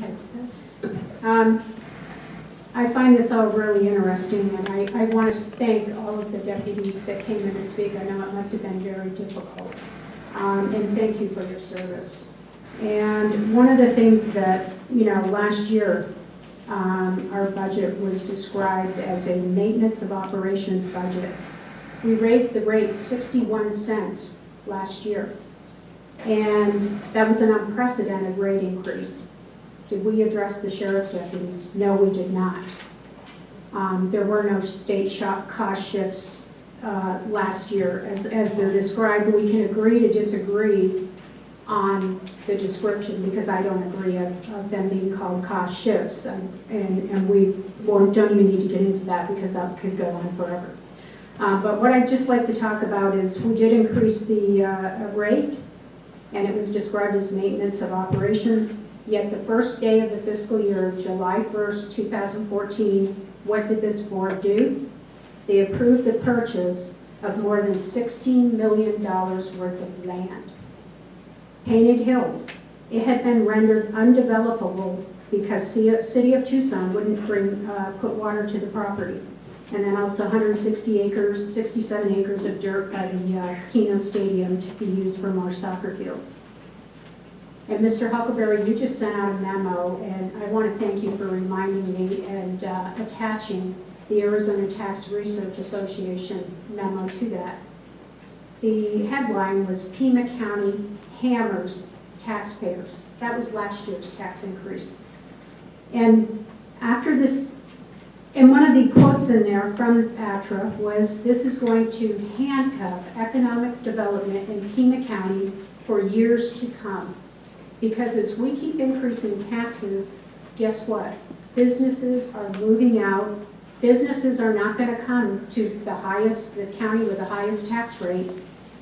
Yes. I find this all really interesting, and I want to thank all of the deputies that came in to speak. I know it must have been very difficult, and thank you for your service. And one of the things that, last year, our budget was described as a maintenance of operations budget. We raised the rate 61 cents last year, and that was an unprecedented rate increase. Did we address the sheriff's deputies? No, we did not. There were no state cost shifts last year as they're described. We can agree to disagree on the description because I don't agree of them being called cost shifts. And we don't even need to get into that because that could go on forever. But what I'd just like to talk about is we did increase the rate, and it was described as maintenance of operations. Yet the first day of the fiscal year, July 1st, 2014, what did this board do? They approved the purchase of more than $16 million worth of land. Painted Hills, it had been rendered undevelopable because City of Tucson wouldn't put water to the property. And then also 67 acres of dirt by the Keno Stadium to be used for more soccer fields. And Mr. Huckleberry, you just sent out a memo, and I want to thank you for reminding me and attaching the Arizona Tax Research Association memo to that. The headline was Pima County hammers taxpayers. That was last year's tax increase. And after this, and one of the quotes in there from ATRA was, this is going to handcuff economic development in Pima County for years to come. Because as we keep increasing taxes, guess what? Businesses are moving out. Businesses are not going to come to the county with the highest tax rate.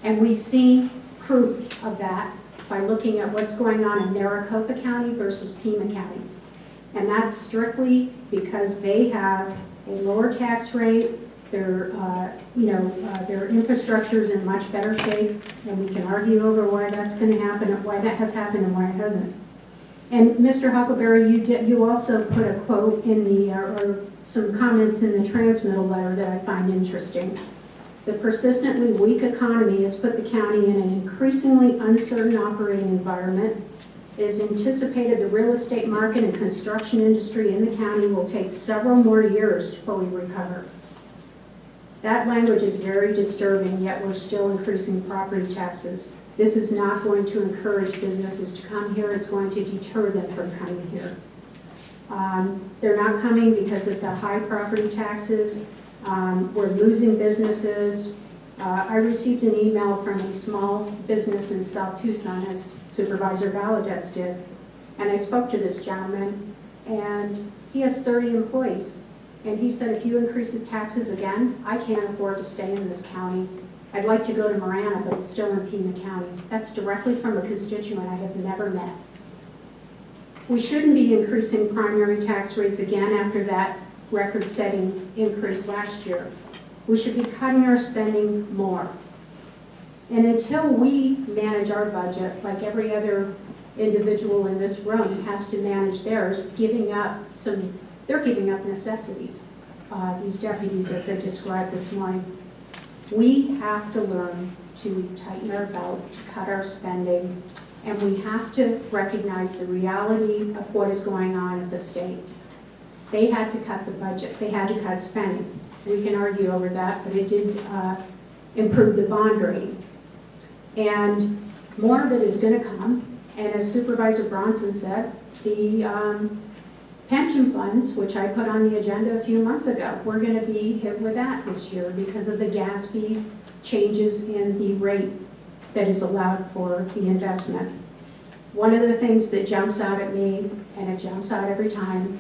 And we've seen proof of that by looking at what's going on in Maricopa County versus Pima County. And that's strictly because they have a lower tax rate. Their infrastructure is in much better shape, and we can argue over why that's going to happen, why that has happened, and why it hasn't. And Mr. Huckleberry, you also put a quote in the or some comments in the transmittal letter that I find interesting. The persistently weak economy has put the county in an increasingly uncertain operating environment. It is anticipated the real estate market and construction industry in the county will take several more years to fully recover. That language is very disturbing, yet we're still increasing property taxes. This is not going to encourage businesses to come here. It's going to deter them from coming here. They're not coming because of the high property taxes. We're losing businesses. I received an email from a small business in South Tucson, as Supervisor Valadez did, and I spoke to this gentleman, and he has 30 employees. And he said, if you increase his taxes again, I can't afford to stay in this county. I'd like to go to Marana, but it's still in Pima County. That's directly from a constituent I have never met. We shouldn't be increasing primary tax rates again after that record-setting increase last year. We should be cutting our spending more. And until we manage our budget, like every other individual in this room has to manage theirs, they're giving up necessities, these deputies, as I described this morning. We have to learn to tighten our belt, to cut our spending, and we have to recognize the reality of what is going on at the state. They had to cut the budget. They had to cut spending. We can argue over that, but it did improve the bond rating. And more of it is going to come. And as Supervisor Bronson said, the pension funds, which I put on the agenda a few months ago, we're going to be hit with that this year because of the gas fee changes in the rate that is allowed for the investment. One of the things that jumps out at me, and it jumps out every time,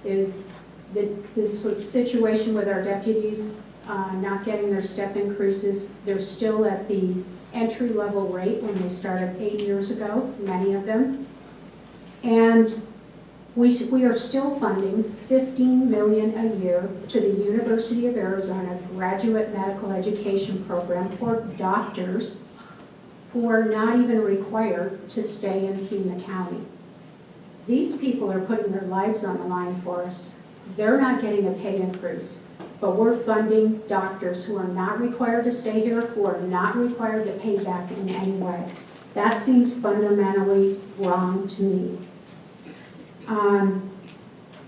is this situation with our deputies not getting their step increases. They're still at the entry-level rate when they started 8 years ago, many of them. And we are still funding $15 million a year to the University of Arizona Graduate Medical Education Program for doctors who are not even required to stay in Pima County. These people are putting their lives on the line for us. They're not getting a pay increase, but we're funding doctors who are not required to stay here, who are not required to pay back in any way. That seems fundamentally wrong to me.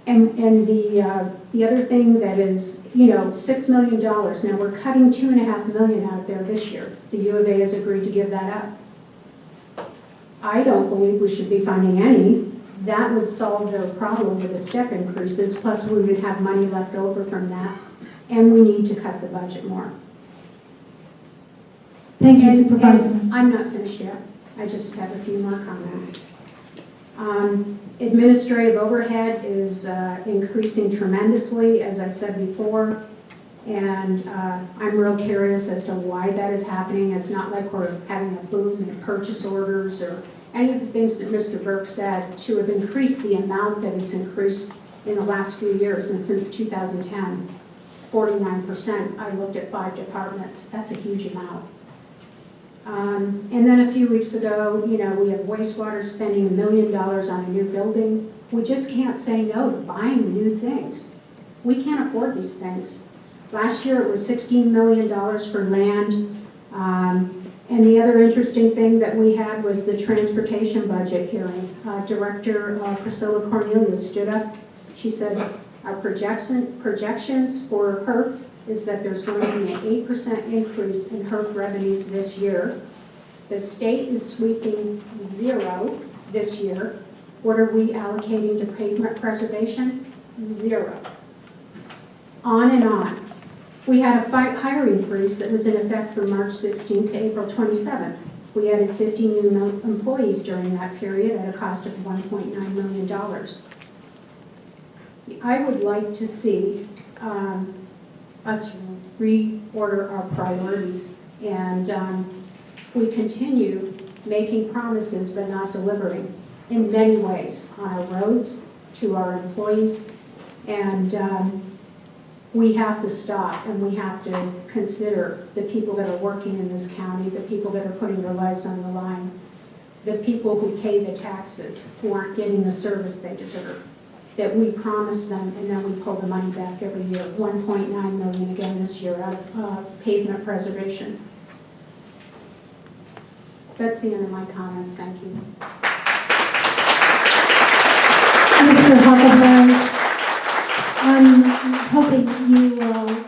And the other thing that is, $6 million. Now we're cutting $2.5 million out there this year. The U of A has agreed to give that up. I don't believe we should be funding any. That would solve their problem with the step increases, plus we would have money left over from that, and we need to cut the budget more. Thank you, Supervisor. I'm not finished yet. I just have a few more comments. Administrative overhead is increasing tremendously, as I said before, and I'm real curious as to why that is happening. It's not like we're having a boom in purchase orders or any of the things that Mr. Burke said to have increased the amount that it's increased in the last few years, and since 2010, 49%. I looked at 5 departments. That's a huge amount. And then a few weeks ago, we have wastewater spending $1 million on a new building. We just can't say no to buying new things. We can't afford these things. Last year it was $16 million for land. And the other interesting thing that we had was the transportation budget hearing. Director Priscilla Cornelius stood up. She said, our projections for HERF is that there's going to be an 8% increase in HERF revenues this year. The state is sweeping 0 this year. What are we allocating to pavement preservation? 0. On and on. We had a hiring freeze that was in effect from March 16th to April 27th. We added 50 new employees during that period at a cost of $1.9 million. I would like to see us reorder our priorities, and we continue making promises but not delivering in many ways on our roads, to our employees, and we have to stop and we have to consider the people that are working in this county, the people that are putting their lives on the line, the people who pay the taxes, who aren't getting the service they deserve, that we promise them and then we pull the money back every year. $1.9 million again this year out of pavement preservation. That's the end of my comments. Thank you. Mr. Huckleberry, I'm hoping you will